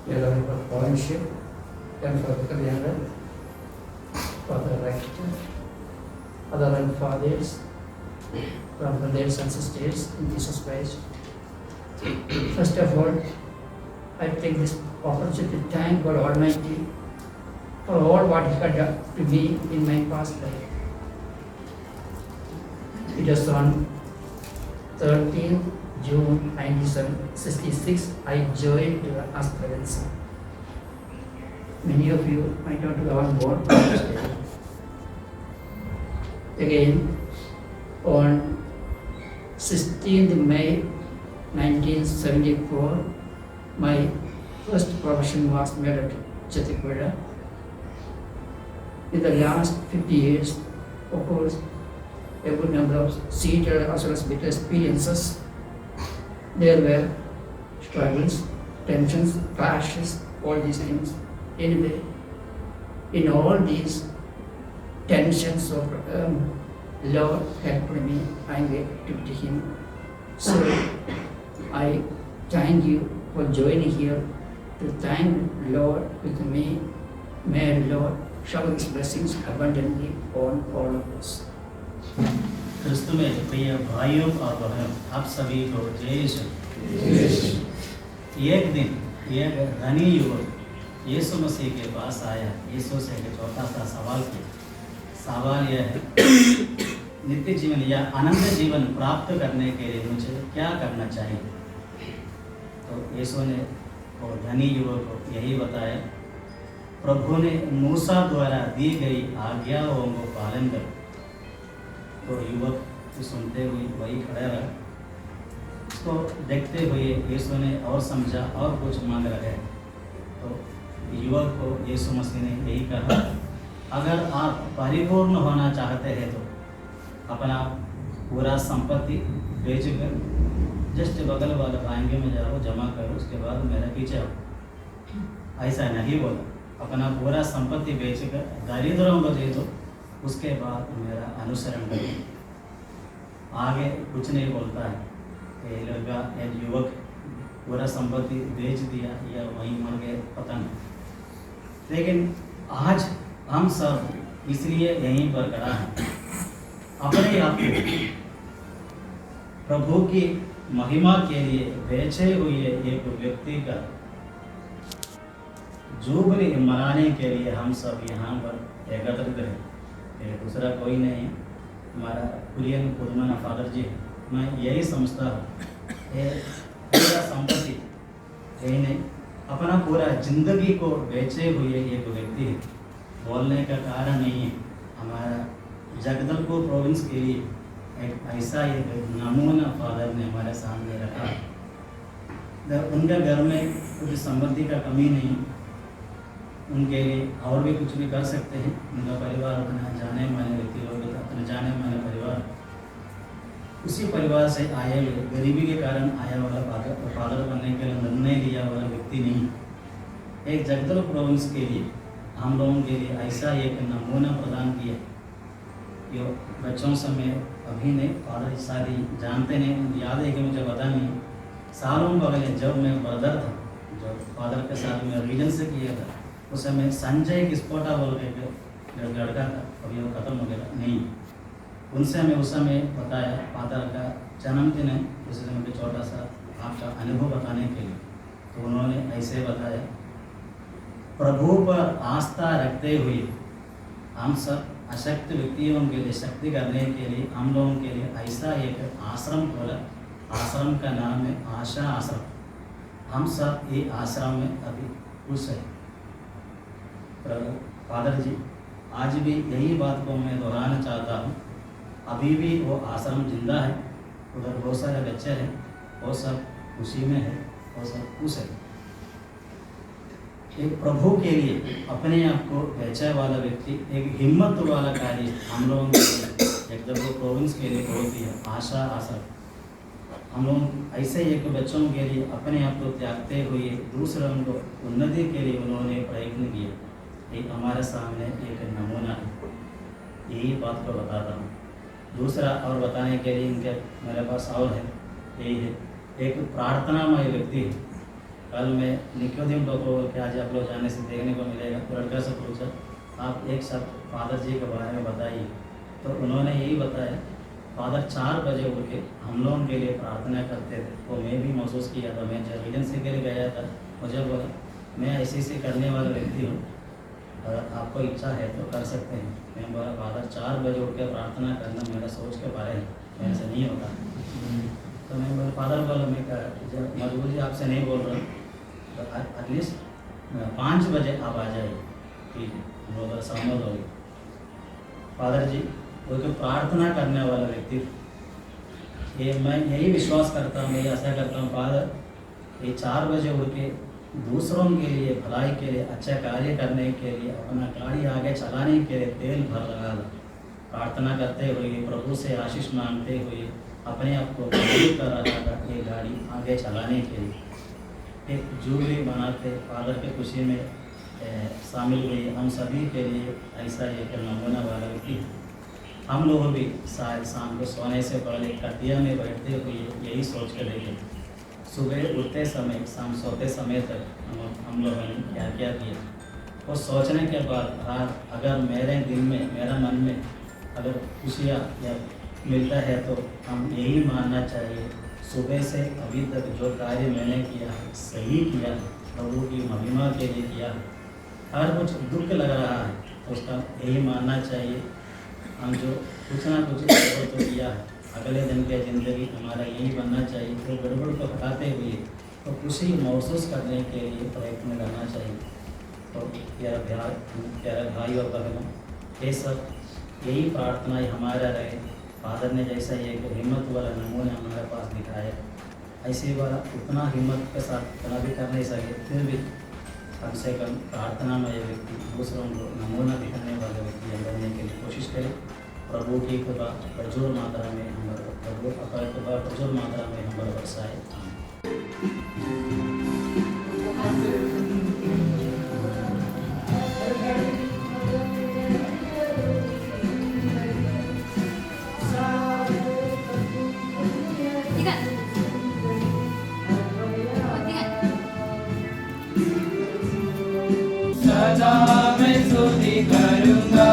11 for fellowship, 10 for Kalyanam, for the rector, other than fathers, from brothers and sisters in Jesus Christ. First of all, I take this opportunity to thank God Almighty for all what He had done to me in my past life. It was on 13th June 1966, I joined the aspirants. Many of you might not have on board. Again, on 16th May 1974, my first profession was made at Chettipada. In the last 50 years, of course, a good number of seated as well as bitter experiences. There were struggles, tensions, clashes, all these things. Anyway, in all these tensions of Lord helped me, I gave to Him. So I thank you for joining here to thank Lord with me. May Lord shower His blessings abundantly on all of us. क्रिस्तु में प्रिय भाइयों और बहनों, आप सभी को जय यीशु। एक दिन एक धनी युवक यीशु मसीह के पास आया। यीशु से एक छोटा सा सवाल किया। सवाल यह है, नित्य जीवन या अनंत जीवन प्राप्त करने के लिए मुझे क्या करना चाहिए? तो यीशु ने वो धनी युवक को यही बताया, प्रभु ने मूसा द्वारा दी गई आज्ञाओं को पालन करो। तो युवक सुनते हुए वही खड़ा रहा। उसको देखते हुए यीशु ने और समझा और कुछ मांग रहे। तो युवक को यीशु मसीह ने यही कहा, अगर आप परिपूर्ण होना चाहते हैं तो अपना पूरा संपत्ति बेचकर जस्ट बगल वाले बैंक में जाओ, जमा करो, उसके बाद मेरा पीछे आओ। ऐसा नहीं बोला, अपना पूरा संपत्ति बेचकर दरिद्रों को दे दो, उसके बाद मेरा अनुसरण करो। आगे कुछ नहीं बोलता है। ये लड़का, एक युवक पूरा संपत्ति बेच दिया या वहीं मर गए, पता नहीं। लेकिन आज हम सब इसलिए यहीं पर खड़ा हैं, अपने आप को प्रभु की महिमा के लिए बेचे हुए एक व्यक्ति का जुबली मनाने के लिए हम सब यहाँ पर एकत्रित हैं। दूसरा कोई नहीं है, हमारा कुरियन पुदमन फादर जी। मैं यही समझता हूँ, ये पूरा संपत्ति यही नहीं, अपना पूरा जिंदगी को बेचे हुए एक व्यक्ति है। बोलने का कारण नहीं है, हमारा जगदलपुर प्रोविंस के लिए एक ऐसा एक नमूना फादर ने हमारे सामने रखा। उनके घर में कुछ समृद्धि का कमी नहीं, उनके लिए और भी कुछ भी कर सकते हैं। उनका परिवार अपना जाने माने व्यक्ति लोग, अपने जाने माने परिवार, उसी परिवार से आए हुए, गरीबी के कारण आया वाला फादर बनने के लिए निर्णय लिया वाला व्यक्ति नहीं। एक जगदल प्रोविंस के लिए, हम लोगों के लिए ऐसा एक नमूना प्रदान किया। जो बच्चों से मैं अभी नहीं, फादर सारी जानते नहीं, याद है कि मुझे पता नहीं। सालों पहले जब मैं ब्रदर था, जब फादर के साथ मैं रीजन से किया था, उस समय संजय किस्पोटा बोल के लड़का था, अभी वो ख़त्म हो गया नहीं। उनसे मैं उस समय बताया, फादर का जन्मदिन है, उस समय मुझे छोटा सा आपका अनुभव बताने के लिए। तो उन्होंने ऐसे बताया, प्रभु पर आस्था रखते हुए हम सब अशक्त व्यक्तियों के लिए शक्ति करने के लिए हम लोगों के लिए ऐसा एक आश्रम खोला। आश्रम का नाम है आशा आश्रम। हम सब ये आश्रम में अभी खुश है। फादर जी, आज भी यही बात को मैं दोहराना चाहता हूँ, अभी भी वो आश्रम जिंदा है। उधर बहुत सारे बच्चे हैं, वो सब खुशी में है, वो सब खुश है। एक प्रभु के लिए अपने आप को बेचे वाला व्यक्ति, एक हिम्मत वाला कार्य हम लोगों के लिए एक जब वो प्रोविंस के लिए होती है आशा आशा। हम लोग ऐसे एक बच्चों के लिए अपने आप को त्यागते हुए दूसरों को उन्नति के लिए उन्होंने प्रयत्न किया। एक हमारे सामने एक नमूना है, यही बात को बताता हूँ। दूसरा और बताने के लिए इनके मेरे पास और है, यही है, एक प्रार्थनामय व्यक्ति है। कल मैं निकोदिम को कि आज आप लोग जाने से देखने को मिलेगा, तो लड़का से पूछा आप एक शब्द फादर जी के बारे में बताइए, तो उन्होंने यही बताया फादर 4 बजे उठ के हम लोगों के लिए प्रार्थना करते थे। वो मैं भी महसूस किया था, मैं जब एजेंसी के लिए गया था, मुझे बोला मैं ऐसे करने वाला व्यक्ति हूँ, अगर आपको इच्छा है तो कर सकते हैं। मैं बोला फादर 4 बजे उठ के प्रार्थना करना मेरा सोच के बारे है, मेरे से नहीं होता। तो मैं बोला फादर बोला मैं जब मजबूरी आपसे नहीं बोल रहा, तो एटलीस्ट 5 बजे आप आ जाइए, ठीक है, हम लोग सहमत हो गए। फादर जी वो तो प्रार्थना करने वाला व्यक्ति, ये मैं यही विश्वास करता हूँ, यही आशा करता हूँ फादर ये 4 बजे उठ के दूसरों के लिए भलाई के लिए अच्छा कार्य करने के लिए अपना गाड़ी आगे चलाने के लिए तेल भर लगा दो, प्रार्थना करते हुए प्रभु से आशीष मांगते हुए अपने आप को मजबूत कर रहा था ये गाड़ी आगे चलाने के लिए। एक जुबली मनाते फादर के खुशी में शामिल हुई, हम सभी के लिए ऐसा एक नमूना वाला व्यक्ति। हम लोग भी शाम को सोने से पहले कटिया में बैठते हुए यही सोच कर देखे, सुबह उठते समय शाम सोते समय तक हम लोगों ने क्या क्या किया। वो सोचने के बाद रात अगर मेरे दिल में मेरा मन में अगर खुशियाँ या मिलता है तो हम यही मानना चाहिए सुबह से अभी तक जो कार्य मैंने किया सही किया, प्रभु की महिमा के लिए किया। अगर कुछ दुख लग रहा है तो उसका यही मानना चाहिए हम जो कुछ ना कुछ गड़बड़ तो किया है, अगले दिन की ज़िंदगी हमारा यही बनना चाहिए। तो गड़बड़ को हटाते हुए तो खुशी महसूस करने के लिए प्रयत्न करना चाहिए। तो प्यारा भाई और बहनों, ये सब यही प्रार्थना हमारा रहे। फादर ने जैसा ये हिम्मत वाला नमूना हमारे पास दिखाया, ऐसे वाला उतना हिम्मत के साथ इतना भी कर नहीं सके, फिर भी कम से कम प्रार्थना में ये व्यक्ति दूसरों को नमूना दिखाने वाले व्यक्ति बनने के लिए कोशिश करें। प्रभु की कृपा प्रचुर मात्रा में हम पर बरसाए। सदा मैं स्तुति करूँगा,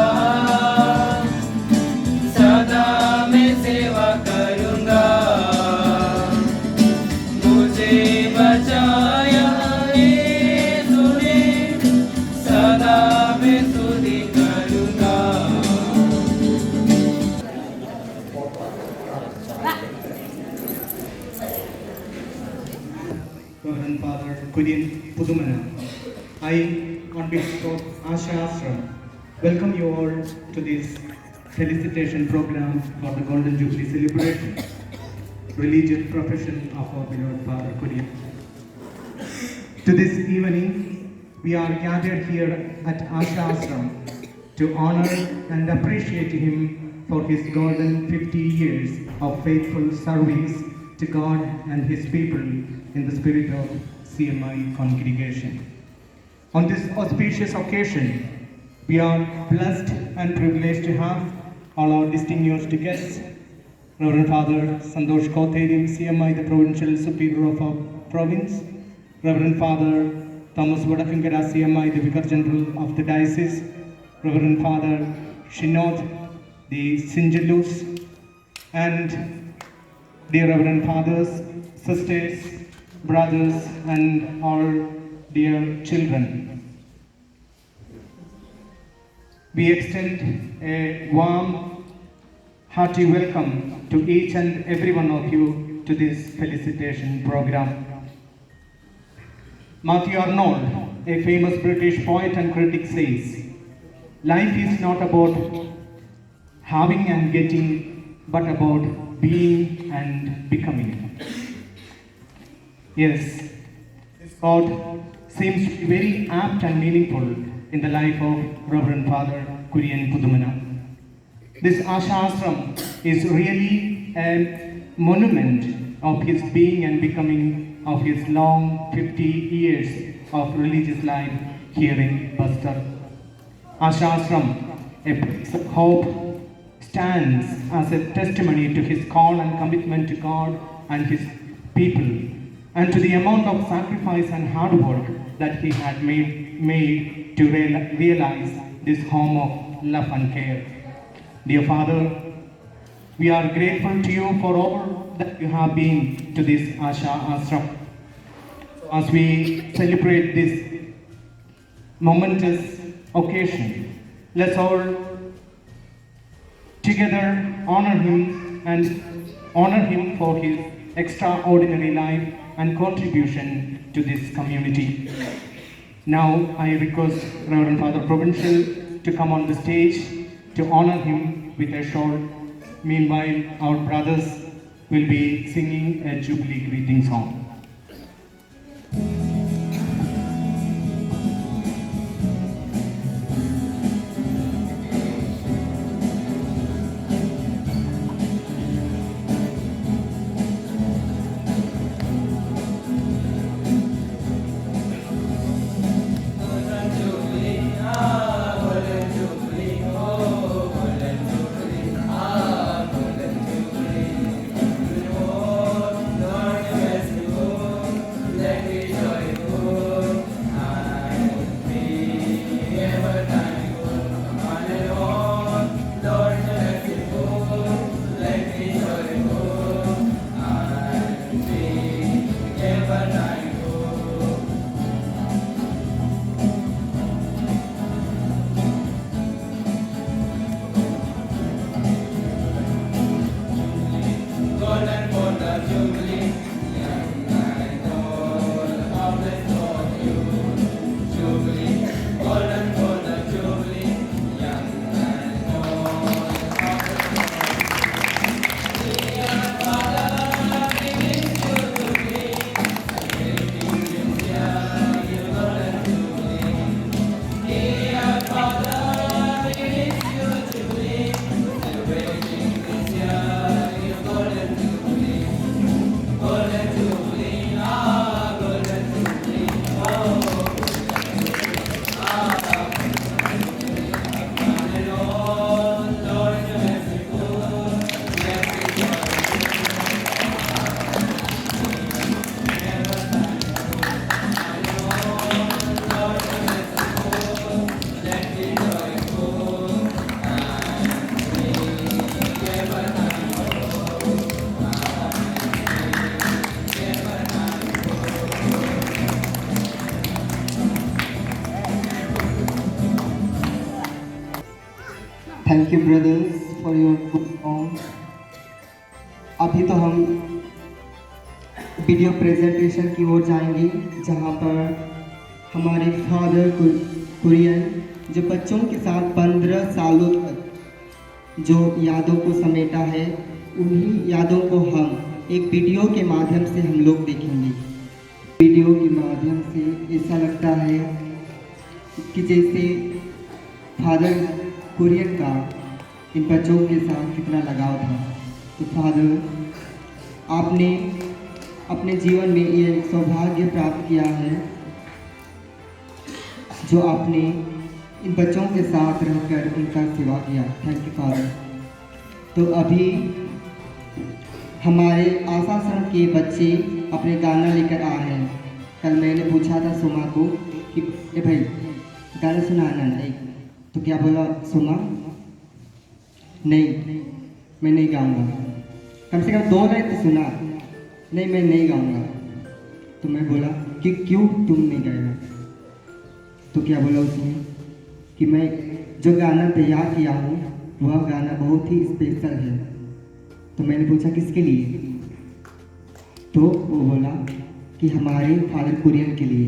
सदा मैं सेवा करूँगा, मुझे बचाया यीशु ने, सदा मैं स्तुति करूँगा। Reverend Father Kurian Pudumana, I, on behalf of Asha Ashram, welcome you all to this felicitation program for the Golden Jubilee celebration, religious profession of our beloved Father Kurian. To this evening, we are gathered here at Asha Ashram to honor and appreciate him for his golden 50 years of faithful service to God and his people in the spirit of CMI congregation. On this auspicious occasion, we are blessed and privileged to have all our distinguished guests, Reverend Father Santosh Kotheri, CMI, the Provincial Superior of our province, Reverend Father Thomas Vadakankara, CMI, the Vicar General of the Diocese, Reverend Father Shinod, the Sinjalus, and dear Reverend Fathers, Sisters, Brothers, and all dear children. We extend a warm, hearty welcome to each and every one of you to this felicitation program. Matthew Arnold, a famous British poet and critic, says, "Life is not about having and getting, but about being and becoming." Yes, this thought seems to be very apt and meaningful in the life of Reverend Father Kurian Pudumana. This Asha Ashram is really a monument of his being and becoming, of his long 50 years of religious life here in Bastar. Asha Ashram, a place of hope, stands as a testimony to his call and commitment to God and his people, and to the amount of sacrifice and hard work that he had made to realize this home of love and care. Dear Father, we are grateful to you for all that you have been to this Asha Ashram. As we celebrate this momentous occasion, let's all together honor him for his extraordinary life and contribution to this community. Now I request Reverend Father Provincial to come on the stage to honor him with a short. Meanwhile, our brothers will be singing a Jubilee greeting song. Thank you brothers for your good song. अभी तो हम video presentation की ओर जाएंगे, जहां पर हमारे father Kurien जो बच्चों के साथ 15 सालों तक जो यादों को समेटा है, उन्हीं यादों को हम एक वीडियो के माध्यम से हम लोग देखेंगे। वीडियो के माध्यम से ऐसा लगता है कि जैसे फादर कुरियन का इन बच्चों के साथ कितना लगाव था। तो फादर, आपने अपने जीवन में ये एक सौभाग्य प्राप्त किया है जो आपने इन बच्चों के साथ रहकर उनका सेवा किया। Thank you father. तो अभी हमारे आशाश्रम के बच्चे अपने गाना लेकर आ रहे हैं। कल मैंने पूछा था सोमा को कि ए भाई गाना सुनाना नहीं, तो क्या बोला सोमा? नहीं, मैं नहीं गाऊंगा। कम से कम 2 लाइन तो सुना। नहीं, मैं नहीं गाऊंगा। तो मैं बोला कि क्यों तुम नहीं गाएगा? तो क्या बोला उसने कि मैं जो गाना तैयार किया हूँ वह गाना बहुत ही स्पेशल है। तो मैंने पूछा किसके लिए? तो वो बोला कि हमारे फादर कुरियन के लिए।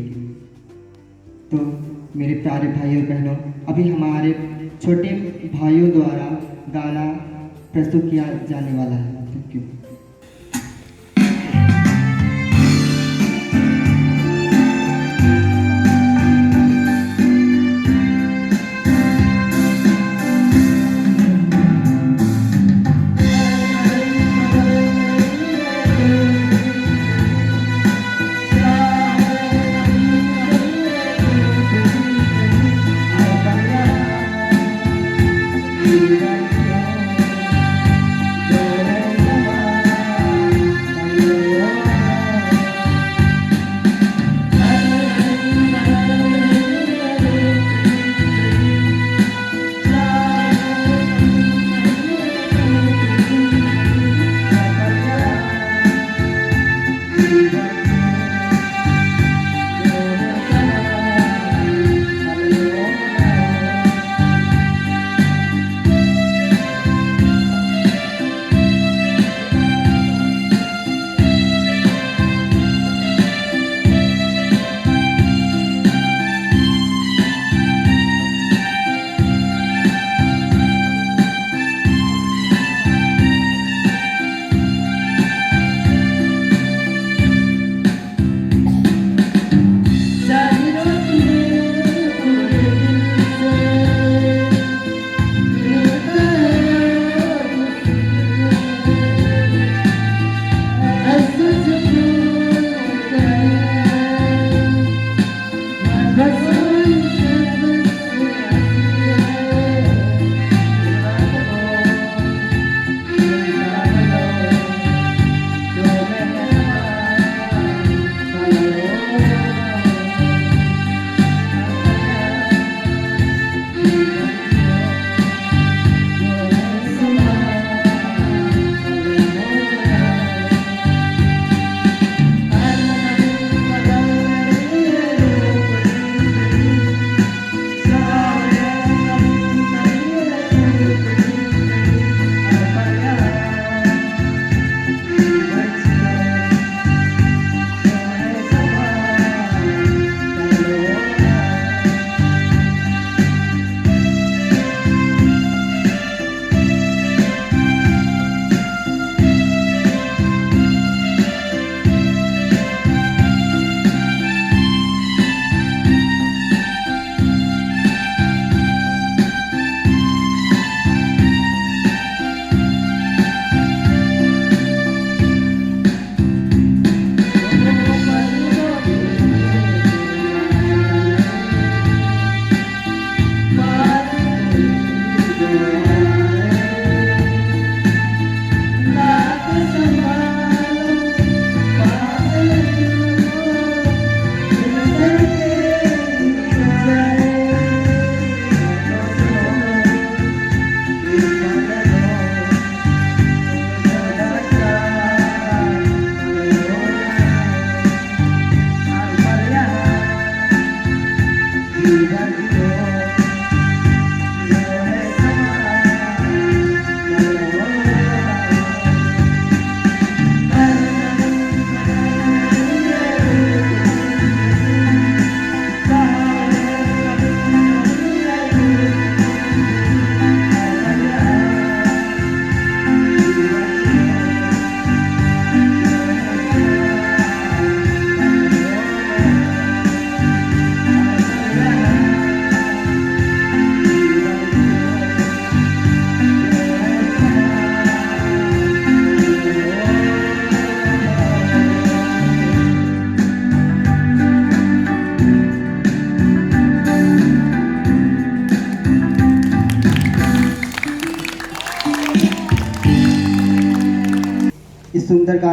तो मेरे प्यारे भाई और बहनों, अभी हमारे छोटे भाइयों द्वारा गाना प्रस्तुत किया जाने वाला है। Thank you. You're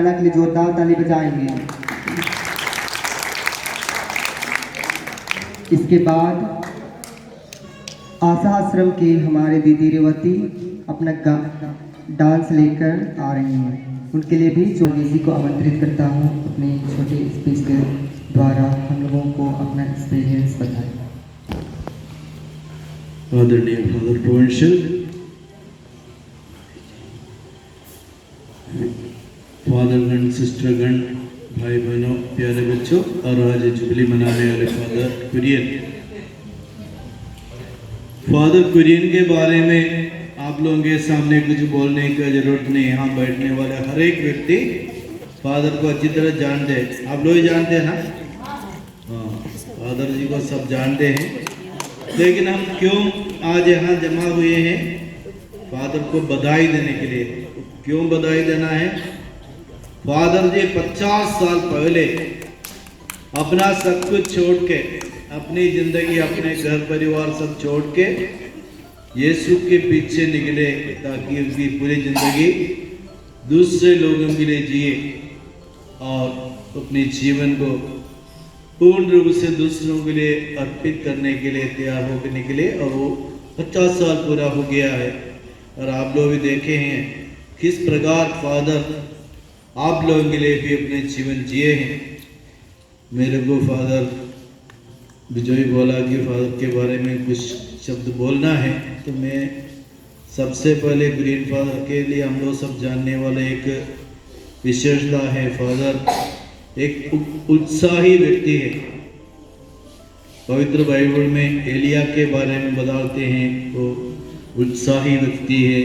गाना के लिए जोरदार ताली बजाएंगे। इसके बाद आशा आश्रम के हमारे दीदी रेवती अपना डांस लेकर आ रही हैं। उनके लिए भी जोड़ेसी को आमंत्रित करता हूँ अपने छोटे स्पीच के द्वारा हम लोगों को अपना एक्सपीरियंस बताएं। आदरणीय फादर प्रोविंशियल, फादरगण, सिस्टरगण, भाई बहनों, प्यारे बच्चों और आज जुबली मनाने वाले फादर कुरियन। फादर कुरियन के बारे में आप लोगों के सामने कुछ बोलने की जरूरत नहीं। यहाँ बैठने वाले हर एक व्यक्ति फादर को अच्छी तरह जानते हैं। आप लोग जानते हैं ना? हाँ, फादर जी को सब जानते हैं। लेकिन हम क्यों आज यहाँ जमा हुए हैं? फादर को बधाई देने के लिए। क्यों बधाई देना है? फादर जी 50 साल पहले अपना सब कुछ छोड़ के, अपनी जिंदगी, अपने घर परिवार सब छोड़ के यीशु के पीछे निकले ताकि उनकी पूरी जिंदगी दूसरे लोगों के लिए जिए और अपने जीवन को पूर्ण रूप से दूसरों के लिए अर्पित करने के लिए तैयार होकर निकले। और वो 50 साल पूरा हो गया है। और आप लोग भी देखे हैं किस प्रकार फादर आप लोगों के लिए भी अपने जीवन जिए हैं। मेरे को फादर विजय बोला कि फादर के बारे में कुछ शब्द बोलना है, तो मैं सबसे पहले ग्रीन फादर के लिए हम लोग सब जानने वाले एक विशेषता है, फादर एक उत्साही व्यक्ति है। पवित्र बाइबल में एलिया के बारे में बताते हैं, वो उत्साही व्यक्ति है,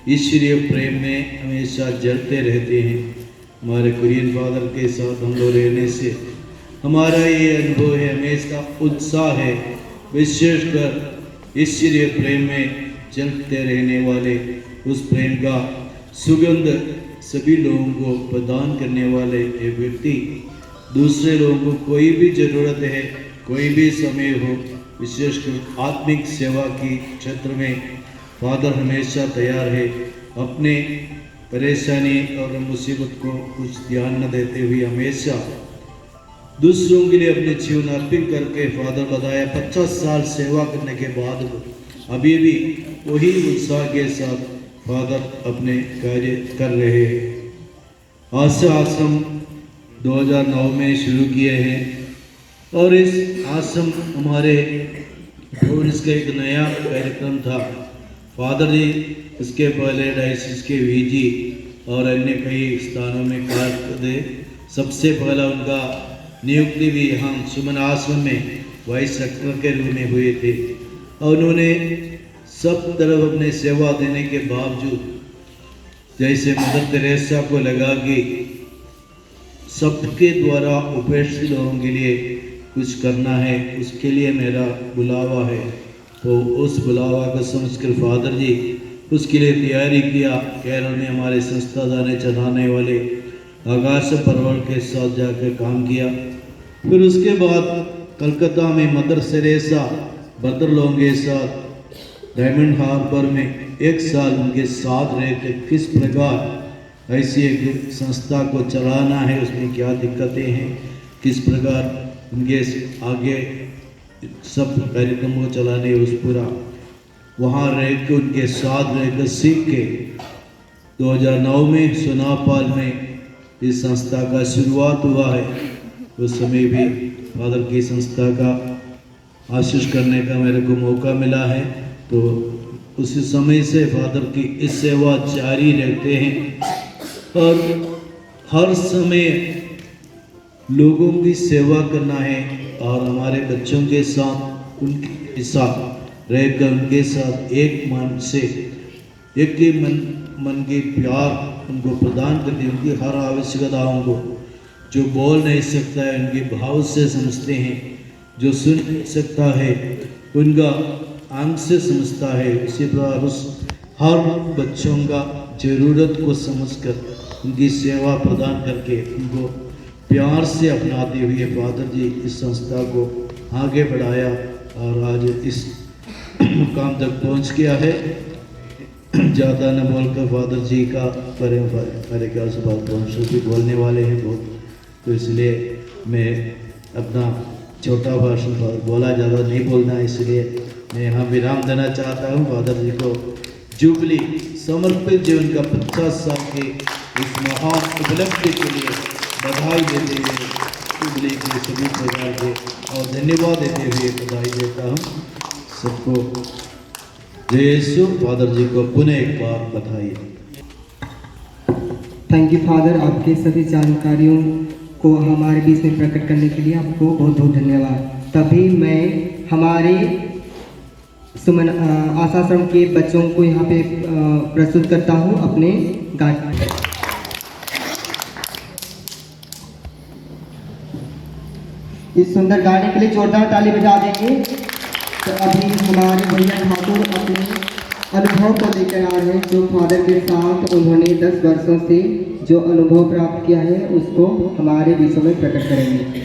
ईश्वरीय प्रेम में हमेशा जलते रहते हैं। हमारे कुरियन फादर के साथ हम लोग रहने से हमारा ये अनुभव है, हमेशा उत्साह है, विशेषकर ईश्वरीय प्रेम में जलते रहने वाले, उस प्रेम का सुगंध सभी लोगों को प्रदान करने वाले एक व्यक्ति। दूसरे लोगों को कोई भी ज़रूरत है, कोई भी समय हो, विशेषकर आत्मिक सेवा की क्षेत्र में फादर हमेशा तैयार है। अपने परेशानी और मुसीबत को कुछ ध्यान न देते हुए हमेशा दूसरों के लिए अपने जीवन अर्पित करके फादर बताया 50 साल सेवा करने के बाद अभी भी वही उत्साह के साथ फादर अपने कार्य कर रहे हैं। आशा आश्रम 2009 में शुरू किए हैं और इस आश्रम हमारे इसका एक नया कार्यक्रम था। फादर जी इसके पहले डायसिस के वीजी और अन्य कई स्थानों में कार्य करते। सबसे पहला उनका नियुक्ति भी यहाँ सुमन आश्रम में वाइस रेक्टर के रूप में हुए थे और उन्होंने सब तरफ अपने सेवा देने के बावजूद, जैसे मदर तेरेसा को लगा कि सबके द्वारा उपेक्षित लोगों के लिए कुछ करना है, उसके लिए मेरा बुलावा है, तो उस बुलावा को समझकर फादर जी उसके लिए तैयारी किया। केरल में हमारे संस्था जाने चलाने वाले आकाश परवल के साथ जाकर काम किया। फिर उसके बाद कलकत्ता में मदर तेरेसा ब्रदर लोगों के साथ डायमंड हार्बर में 1 साल उनके साथ रहकर किस प्रकार ऐसी एक संस्था को चलाना है, उसमें क्या दिक्कतें हैं, किस प्रकार उनके आगे सब कार्यक्रम को चलाने, उस पूरा वहाँ रह के उनके साथ रहकर सीख के 2009 में सोनापाल में इस संस्था का शुरुआत हुआ है। उस समय भी फादर की संस्था का आशीष करने का मेरे को मौका मिला है, तो उसी समय से फादर की इस सेवा जारी रहते हैं और हर समय लोगों की सेवा करना है और हमारे बच्चों के साथ उनके साथ रहकर उनके साथ एक मन से एक ही मन के प्यार उनको प्रदान करते, उनकी हर आवश्यकताओं को जो बोल नहीं सकता है उनके भाव से समझते हैं, जो सुन नहीं सकता है उनका आंख से समझता है। इसी प्रकार उस हर बच्चों का ज़रूरत को समझकर उनकी सेवा प्रदान करके उनको प्यार से अपनाते हुए फादर जी इस संस्था को आगे बढ़ाया और आज इस मुकाम तक पहुंच गया है। ज़्यादा न बोलकर फादर जी का करें, मेरे ख्याल से बात वंशु भी बोलने वाले हैं बहुत, तो इसलिए मैं अपना छोटा भाषण बोला, ज़्यादा नहीं बोलना, इसलिए मैं यहाँ विराम देना चाहता हूँ। फादर जी को जुबली समर्पित जीवन का 50 साल के इस महान उपलब्धि के लिए बधाई देते हुए जुबली के सभी प्रकार के और धन्यवाद देते हुए बधाई देता हूँ सबको। जय यीशु। फादर जी को पुनः एक बार बधाई। थैंक यू फादर, आपके सभी जानकारियों को हमारे बीच में प्रकट करने के लिए आपको बहुत बहुत धन्यवाद। तभी मैं हमारे सुमन आशाश्रम के बच्चों को यहाँ पे प्रस्तुत करता हूँ अपने गाने। इस सुंदर गाने के लिए जोरदार ताली बजा देंगे। तो अभी हमारे भैया ठाकुर अपने अनुभव को लेकर आ रहे हैं, जो फादर के साथ उन्होंने 10 वर्षों से जो अनुभव प्राप्त किया है उसको हमारे बीचों में प्रकट करेंगे।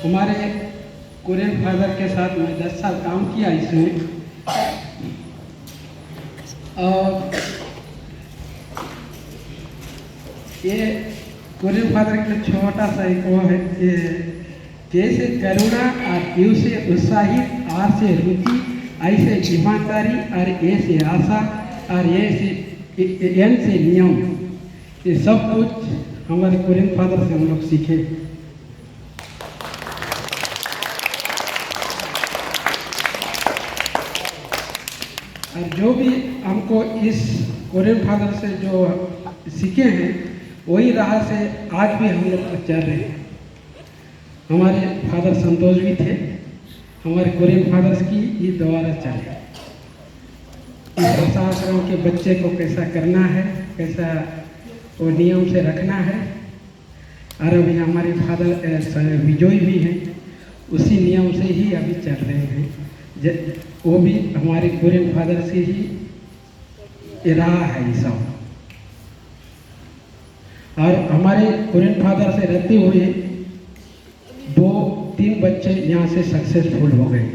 हमारे कोरियन फादर के साथ मैं 10 साल काम किया इसमें, और ये कोरियन फादर का छोटा सा एक वो है कि जैसे करुणा और यू से उत्साहित, आर से रुचि, ऐसे ईमानदारी, और ए से आशा, और ए से एन से नियम, ये सब कुछ हमारे कोरियन फादर से हम लोग सीखे। और जो भी हमको इस कोरियन फादर से जो सीखे हैं वही राह से आज भी हम लोग चल रहे हैं। हमारे फादर संतोष भी थे, हमारे कोरियन फादर्स की ये द्वारा चले। इस आश्रम के बच्चे को कैसा करना है, कैसा वो नियम से रखना है, और अभी हमारे फादर विजोई भी हैं, उसी नियम से ही अभी चल रहे हैं। वो भी हमारे कोरियन फादर से ही रहा है ये सब। और हमारे कोरियन फादर से रहते हुए 2-3 बच्चे यहाँ से सक्सेसफुल हो गए।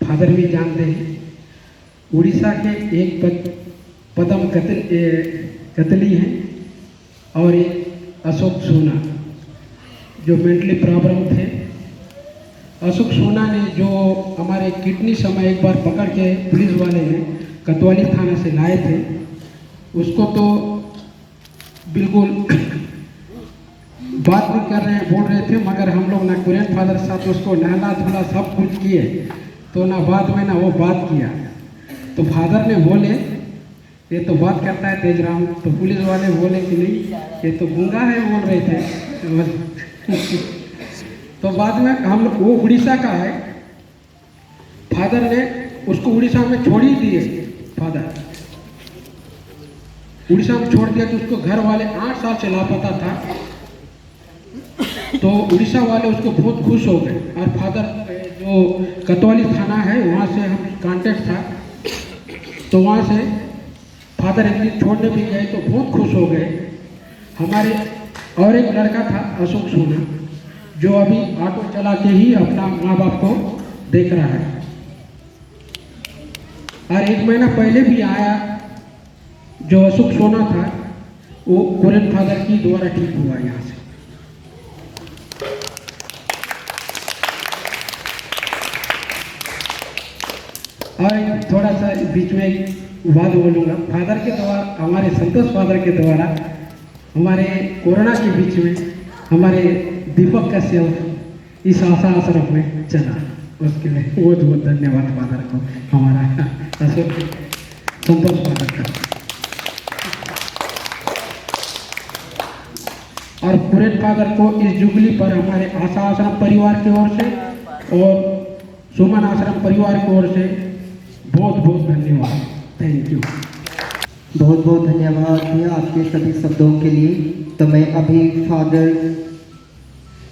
फादर भी जानते हैं, उड़ीसा के एक पदम कतली हैं और एक अशोक सोना जो मेंटली प्रॉब्लम थे। अशोक सोना ने जो हमारे किडनी समय एक बार पकड़ के पुलिस वाले ने कतवाली थाना से लाए थे, उसको तो बिल्कुल बात भी कर रहे हैं, बोल रहे थे, मगर हम लोग ना कोरियन फादर के साथ उसको नहला धुला सब कुछ किए, तो ना बाद में ना वो बात किया। तो फादर ने बोले ये तो बात करता है तेजराम, तो पुलिस वाले बोले कि नहीं ये तो गूंगा है, बोल रहे थे। तो बाद में हम लोग, वो उड़ीसा का है, फादर ने उसको उड़ीसा में छोड़ ही दिए। फादर उड़ीसा में छोड़ दिया तो उसको घर वाले 8 साल से लापता था, तो उड़ीसा वाले उसको बहुत खुश हो गए। और फादर जो कतवाली थाना है वहाँ से हम कांटेक्ट था, तो वहाँ से फादर एक दिन छोड़ने भी गए तो बहुत खुश हो गए। हमारे और एक लड़का था अशोक सोना, जो अभी ऑटो चला के ही अपना माँ बाप को देख रहा है। और 1 महीना पहले भी आया जो अशोक सोना था, वो कोरियन फादर की द्वारा ठीक हुआ यहाँ से। और थोड़ा सा बीच में एक बात बोलूँगा, फादर के द्वारा, हमारे संतोष फादर के द्वारा हमारे कोरोना के बीच में हमारे दीपक का सेवा इस आशा आश्रम में चला, उसके लिए बहुत बहुत धन्यवाद फादर को, हमारा संतोष फादर का। और कोरियन फादर को इस जुबली पर हमारे आशा आश्रम परिवार की ओर से और सुमन आश्रम परिवार की ओर से बहुत बहुत धन्यवाद। Thank you. बहुत बहुत धन्यवाद भैया आपके सभी शब्दों के लिए। तो मैं अभी फादर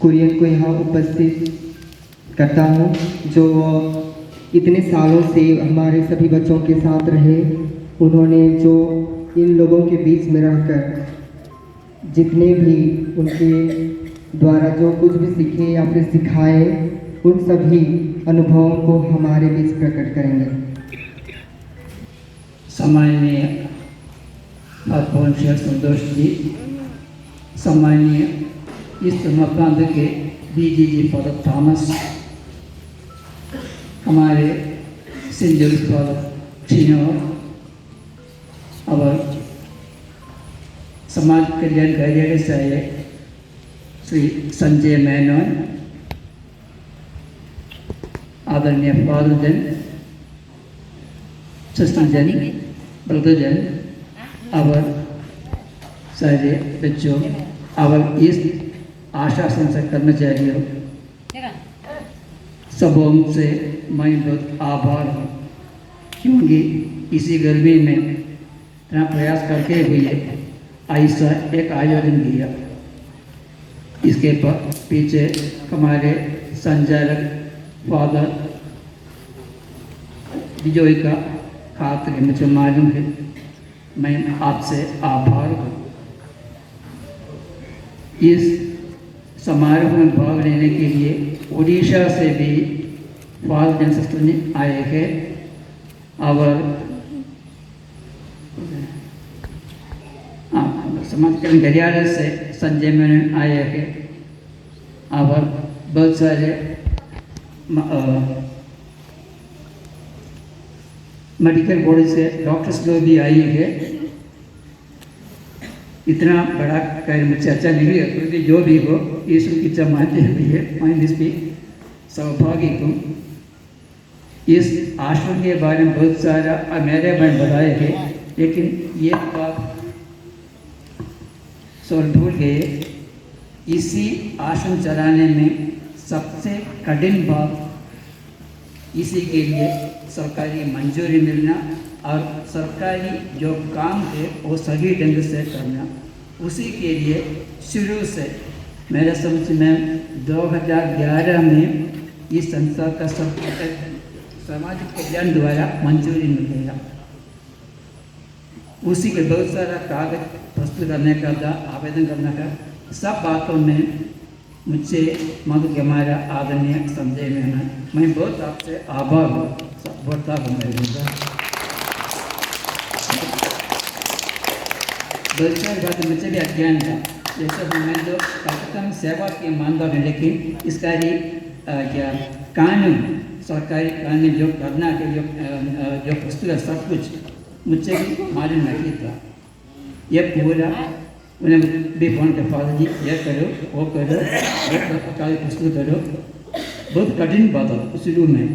कुरियन को यहाँ उपस्थित करता हूँ, जो इतने सालों से हमारे सभी बच्चों के साथ रहे। उन्होंने जो इन लोगों के बीच में रहकर जितने भी उनके द्वारा जो कुछ भी सीखे या फिर सिखाए, उन सभी अनुभवों को हमारे बीच प्रकट करेंगे। सम्माननीय हरपवंश संतोष जी, सम्माननीय इस मकान के DGG फादर थॉमस, हमारे सेंट जोसेफ फादर चीनो और समाज कल्याण कार्यालय से आए श्री संजय मेनन, आदरणीय फादर जन, सिस्टर जन, ब्रदर जन और सारे बच्चों और इस आशा संस्था कर्मचारियों सबों से मैं बहुत आभार हूँ, क्योंकि इसी गर्मी में इतना प्रयास करके हुए ऐसा एक आयोजन किया। इसके पीछे हमारे संचालक फादर विजय का हाथ है, मुझे मालूम है। मैं आपसे आभार हूँ। इस समारोह में भाग लेने के लिए उड़ीसा से भी फादर जनसस्त्र आए हैं और समाज कल्याण कार्यालय से संजय मेनन आए हैं और बहुत सारे मेडिकल बॉडी से डॉक्टर्स लोग भी आए हैं। इतना बड़ा कार्य मुझसे अच्छा नहीं है, क्योंकि जो भी हो ईश्वर की इच्छा मानते हुए है। मैं इस भी सौभाग्य हूँ। इस आश्रम के बारे में बहुत सारा मेरे बहन बताए हैं, लेकिन ये बात सोल भूल गए। इसी आश्रम चलाने में सबसे कठिन बात इसी के लिए सरकारी मंजूरी मिलना और सरकारी जो काम है वो सही ढंग से करना। उसी के लिए शुरू से मेरे समझ में 2011 में इस संस्था का सामाजिक कल्याण द्वारा मंजूरी मिल गया। उसी के बहुत सारा कागज प्रस्तुत करने का था, आवेदन करने का, सब बातों में मुझसे मदद हमारा आदरणीय संजय मेनन। मैं बहुत आपसे आभार हूँ, बढ़ता हूँ। बहुत सारी बातें मुझसे भी अज्ञान था, जैसे मैं तो कलकत्ता में सेवा की मानता हूँ, लेकिन इसका ही क्या कानून, सरकारी कानून जो करना है, जो प्रस्तुत है, सब कुछ मुझसे भी मालूम नहीं था। ये पूरा उन्हें भी फोन कर, फादर जी ये करो, वो करो, कागज प्रस्तुत करो। बहुत कठिन बात है शुरू में।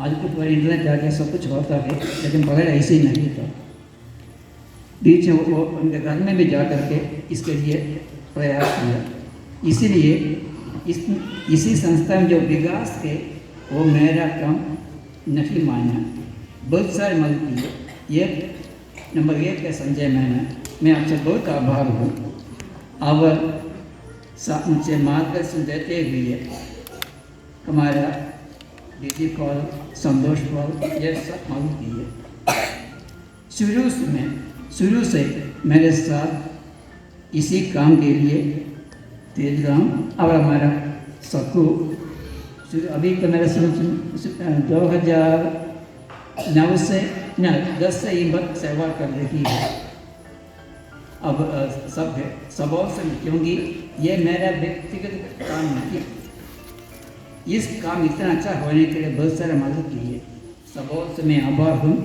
आज तो पूरा इंटरनेट आ गया, सब कुछ होता है, लेकिन पहले ऐसे ही नहीं था। बीच में वो उनके घर में भी जा करके इसके लिए प्रयास किया। इसीलिए इसी संस्था में जो विकास है वो मेरा काम नहीं माना। बहुत सारे मदद किए। ये नंबर 1 है संजय मेनन, मैं आपसे बहुत आभार हूँ। और मुझे मार्गदर्शन देते हुए हमारा दीदी कॉल, संतोष कॉल, ये सब मदद किए। शुरू से मेरे साथ इसी काम के लिए तेजराम और हमारा सकू अभी तो मेरे 2009 से 10 से ही वक्त सेवा कर रही है। अब सब है सबों से, क्योंकि ये मेरा व्यक्तिगत काम नहीं। इस काम इतना अच्छा होने के लिए बहुत सारे मदद की है। सबों से मैं आभार हूँ।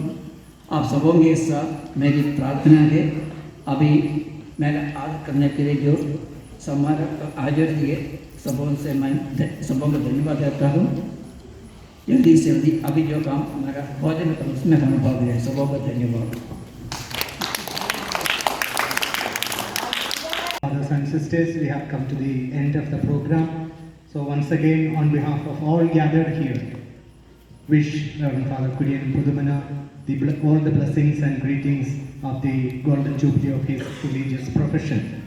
आप सबों के साथ मेरी प्रार्थना है। अभी मेरा आदर करने के लिए जो समारोह आयोजित किए, सबों से मैं सबों को धन्यवाद देता हूँ। जल्दी से जल्दी अभी जो काम हमारा भोजन का उसमें हम भाग रहे हैं। सबों को धन्यवाद। Brothers and sisters, we have come to the end of the program. So once again, on behalf of all gathered here, wish Reverend Father Kurian Pudumana all the blessings and greetings of the Golden Jubilee of his religious profession.